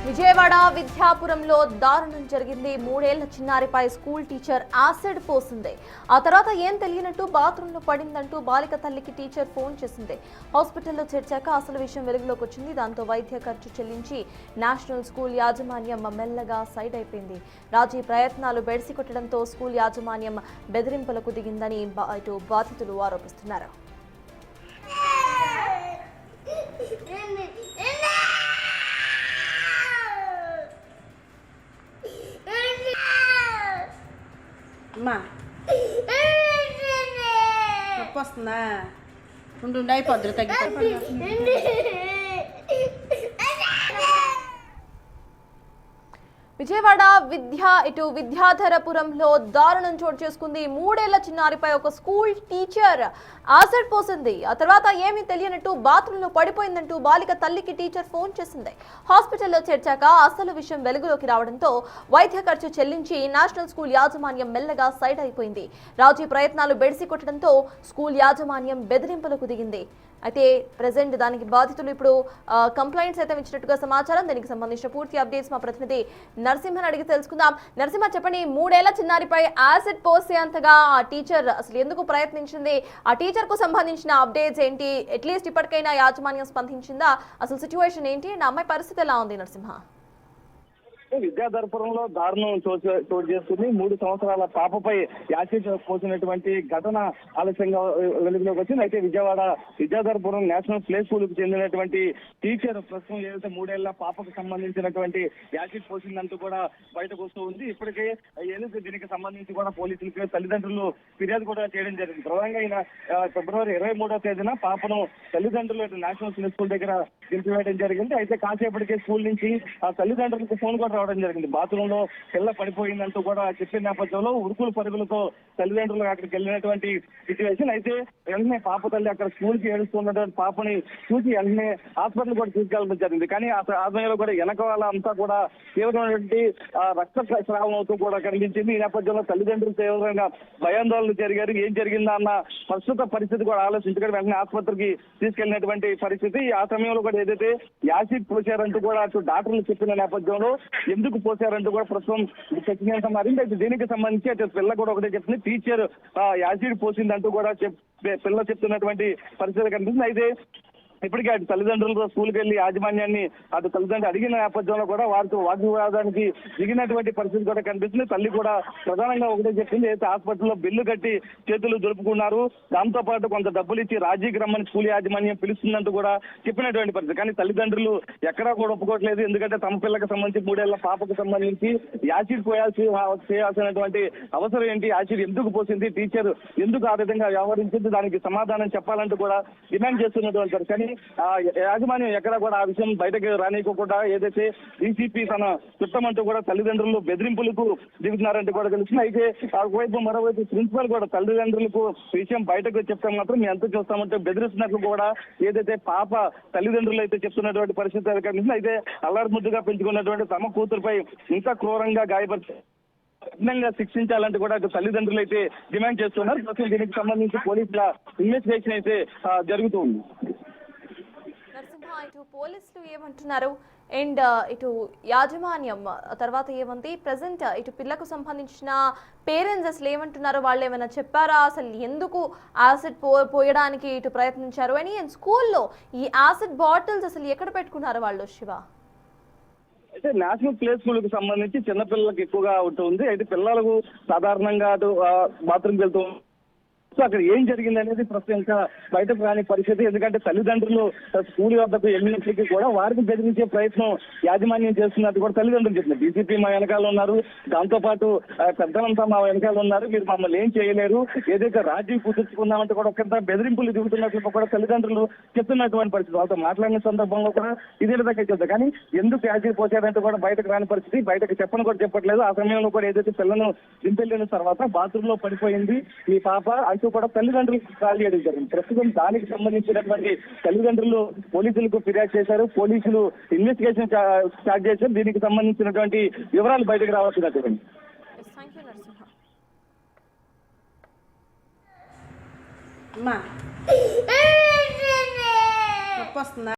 విజయవాడ విద్యాపురంలో దారుణం జరిగింది. 3 ఏళ్ల చిన్నారిపై స్కూల్ టీచర్ యాసిడ్ పోసింది. ఆ తర్వాత ఏం తెలియనట్టు బాత్రూంలో పడిందంటూ బాలిక తల్లికి టీచర్ ఫోన్ చేసింది. హాస్పిటల్లో చేర్చాక అసలు విషయం వెలుగులోకి వచ్చింది. దాంతో వైద్య ఖర్చు చెల్లించి నేషనల్ స్కూల్ యాజమాన్యం మెల్లగా సైడ్ అయిపోయింది. రాజీ ప్రయత్నాలు బెడిసి కొట్టడంతో స్కూల్ యాజమాన్యం బెదిరింపులకు దిగిందని ఇటు బాధితులు ఆరోపిస్తున్నారు. అమ్మా నొప్పి వస్తుందా? ఉండు అయిపోద్దు తగ్గిపోతుంది. విజయవాడ విద్యాధరపురంలో దారుణం చోటు చేసుకుంది. 3 ఏళ్ల చిన్నారిపై ఒక స్కూల్ టీచర్ యాసిడ్ పోసింది. ఆ తర్వాత ఏమీ తెలియనట్టు బాత్రూంలో పడిపోయిందంటూ బాలిక తల్లికి టీచర్ ఫోన్ చేసింది. హాస్పిటల్లో చేర్చాక అసలు విషయం వెలుగులోకి రావడంతో వైద్య ఖర్చు చెల్లించి నేషనల్ స్కూల్ యాజమాన్యం మెల్లగా సైడ్ అయిపోయింది. రాజీ ప్రయత్నాలు బెడిసి కొట్టడంతో స్కూల్ యాజమాన్యం బెదిరింపులకు దిగింది. అయితే ప్రెసెంట్ దానికి బాధితులు ఇప్పుడు కంప్లైంట్స్ అయితే ఇచ్చినట్టుగా సమాచారం. దీనికి సంబంధించిన పూర్తి అప్డేట్స్ మా ప్రతినిధి నరసింహన్ అడిగి తెలుసుకుందాం. నరసింహ, చెప్పండి, 3 ఏళ్ల చిన్నారిపై యాసిడ్ పోసేంతగా ఆ టీచర్ అసలు ఎందుకు ప్రయత్నించింది? ఆ టీచర్ కు సంబంధించిన అప్డేట్స్ ఏంటి? అట్లీస్ట్ ఇప్పటికైనా యాజమాన్యం స్పందించిందా? అసలు సిచ్యువేషన్ ఏంటి? నా అమ్మాయి పరిస్థితి ఎలా ఉంది నరసింహ? విద్యాధరపురంలో దారుణం చోటు చేసుకుని 3 సంవత్సరాల పాపపై యాసిడ్ పోసినటువంటి ఘటన ఆలస్యంగా వెలుగులోకి వచ్చింది. అయితే విద్యాధరపురం నేషనల్ ప్లే స్కూల్ కు చెందినటువంటి టీచర్ ప్రస్తుతం ఏదైతే 3 ఏళ్ల పాపకు సంబంధించినటువంటి యాసిడ్ పోసిందంటూ కూడా బయటకు వస్తూ ఉంది. ఇప్పటికే ఏదైతే దీనికి సంబంధించి కూడా పోలీసులకి తల్లిదండ్రులు ఫిర్యాదు కూడా చేయడం జరిగింది. ప్రధానంగా ఈయన ఫిబ్రవరి 23వ తేదీన పాపను తల్లిదండ్రులు నేషనల్ ప్లే స్కూల్ దగ్గర దింపివేయడం జరిగింది. అయితే కాసేపటికే స్కూల్ నుంచి ఆ తల్లిదండ్రులకు ఫోన్ కూడా రావడం జరిగింది. బాత్రూమ్ లో పిల్ల పడిపోయిందంటూ కూడా చెప్పిన నేపథ్యంలో ఉరుకులు పరుగులతో తల్లిదండ్రులు అక్కడికి వెళ్ళినటువంటి సిచ్యువేషన్. అయితే వెంటనే పాప తల్లి అక్కడ స్కూల్ కి ఏడుస్తున్నటువంటి పాపని చూసి వెంటనే హాస్పిటల్ కూడా తీసుకెళ్ళడం జరిగింది. కానీ ఆ సమయంలో కూడా వెనక వాళ్ళ అంతా కూడా తీవ్రమైనటువంటి రక్త స్రావం అవుతూ కూడా కనిపించింది. ఈ నేపథ్యంలో తల్లిదండ్రులు తీవ్రంగా భయాందోళన జరిగారు. ఏం జరిగిందా అన్న ప్రస్తుత పరిస్థితి కూడా ఆలోచించుకొని వెంటనే ఆసుపత్రికి తీసుకెళ్లినటువంటి పరిస్థితి. ఆ సమయంలో కూడా ఏదైతే యాసిడ్ పోసారంటూ కూడా అటు డాక్టర్లు చెప్పిన నేపథ్యంలో ఎందుకు పోసారంటూ కూడా ప్రస్తుతం చర్చనీయాంశం మారింది. అయితే దీనికి సంబంధించి అయితే పిల్ల కూడా ఒకటే చెప్తుంది, టీచర్ యాసిడ్ పోసిందంటూ కూడా పిల్ల చెప్తున్నటువంటి పరిస్థితి కనిపిస్తుంది. అయితే ఇప్పటికే అటు తల్లిదండ్రులతో స్కూల్కి వెళ్లి యాజమాన్యాన్ని అటు తల్లిదండ్రులు అడిగిన నేపథ్యంలో కూడా వారితో వాగ్వివాదానికి దిగినటువంటి పరిస్థితి కూడా కనిపిస్తుంది. తల్లి కూడా ప్రధానంగా ఒకటే చెప్పింది, అయితే హాస్పిటల్లో బిల్లు కట్టి చేతులు దొరుపుకున్నారు, దాంతో పాటు కొంత డబ్బులు ఇచ్చి రాజీకి రమ్మని స్కూల్ యాజమాన్యం పిలుస్తుందంటూ కూడా చెప్పినటువంటి పరిస్థితి. కానీ తల్లిదండ్రులు ఎక్కడా కూడా ఒప్పుకోవట్లేదు. ఎందుకంటే తమ పిల్లలకు సంబంధించి 3 ఏళ్ల పాపకు సంబంధించి యాసిడ్ చేయాల్సినటువంటి అవసరం ఏంటి, యాసిడ్ ఎందుకు పోసింది, టీచర్ ఎందుకు ఆ విధంగా వ్యవహరించింది, దానికి సమాధానం చెప్పాలంటూ కూడా డిమాండ్ చేస్తున్నటువంటి. కానీ యాజమాన్యం ఎక్కడా కూడా ఆ విషయం బయటకు రానియకుండా ఏదైతే డీసీపీ తన చుట్టమంటూ కూడా తల్లిదండ్రులు బెదిరింపులకు దిగుతున్నారంటూ కూడా తెలుస్తుంది. అయితే ఒకవైపు మరోవైపు ప్రిన్సిపల్ కూడా తల్లిదండ్రులకు విషయం బయటకు చెప్తే మాత్రం మేము ఎంత చూస్తామంటే బెదిరిస్తున్నట్లు కూడా ఏదైతే పాప తల్లిదండ్రులు అయితే చెప్తున్నటువంటి పరిస్థితి కనిపిస్తుంది. అయితే అల్లరిముద్దుగా పెంచుకున్నటువంటి తమ కూతురుపై ఇంకా క్రూరంగా గాయపరిచి కఠినంగా శిక్షించాలంటూ కూడా తల్లిదండ్రులు అయితే డిమాండ్ చేస్తున్నారు. ప్రస్తుతం దీనికి సంబంధించి పోలీసుల ఇన్వెస్టిగేషన్ అయితే జరుగుతూ ఉంది. ఇటు పోలీసులు ఏమంటున్నారు అండ్ ఇటు యాజమాన్యం తర్వాత ఏమంది ప్రెసెంట్ ఇటు పిల్లకు సంబంధించిన పేరెంట్స్ అసలు ఏమంటున్నారు? వాళ్ళు ఏమైనా చెప్పారా? అసలు ఎందుకు యాసిడ్ పోయడానికి ఇటు ప్రయత్నించారు అని? అండ్ స్కూల్లో ఈ యాసిడ్ బాటిల్స్ అసలు ఎక్కడ పెట్టుకున్నారు వాళ్ళు? శివ, అయితే నేషనల్ ప్లే స్కూల్ కి సంబంధించి చిన్నపిల్లలకు ఎక్కువగా ఉంటుంది. అయితే పిల్లలకు సాధారణంగా అటు బాత్రూమ్కి వెళ్తూ అక్కడ ఏం జరిగింది అనేది ప్రస్తుతం ఇంకా బయటకు రాని పరిస్థితి. ఎందుకంటే తల్లిదండ్రులు స్కూల్ వద్దకు వెళ్ళినప్పటికీ కూడా వారికి బెదిరించే ప్రయత్నం యాజమాన్యం చేస్తున్నట్టు కూడా తల్లిదండ్రులు చెప్తున్నారు. డీసీపీ మా వెనకాల ఉన్నారు, దాంతో పాటు పెద్దలంతా మా వెనకాల ఉన్నారు, మీరు మమ్మల్ని ఏం చేయలేరు, ఏదైతే రాజీ కుదుర్చుకున్నామంటే కూడా ఒకంత బెదిరింపులు దిగుతున్నట్లు కూడా తల్లిదండ్రులు చెప్తున్నటువంటి పరిస్థితి. వాళ్ళతో మాట్లాడిన సందర్భంలో కూడా ఇదే విధంగా చెప్తారు. కానీ ఎందుకు యాసిడ్ పోసారంటే కూడా బయటకు రాని పరిస్థితి, బయటకు చెప్పని కూడా చెప్పట్లేదు. ఆ సమయంలో కూడా ఏదైతే పిల్లను దింపెళ్ళిన తర్వాత బాత్రూమ్ లో పడిపోయింది మీ పాప అంటూ కూడా తల్లిదండ్రులకు కాల్ చేయడం జరిగింది. ప్రస్తుతం దానికి సంబంధించినటువంటి తల్లిదండ్రులు పోలీసులకు ఫిర్యాదు చేశారు. పోలీసులు ఇన్వెస్టిగేషన్ స్టార్ట్ చేశారు. దీనికి సంబంధించినటువంటి వివరాలు బయటకు రావాల్సినటువంటి అమ్మా నొప్పి వస్తుందా?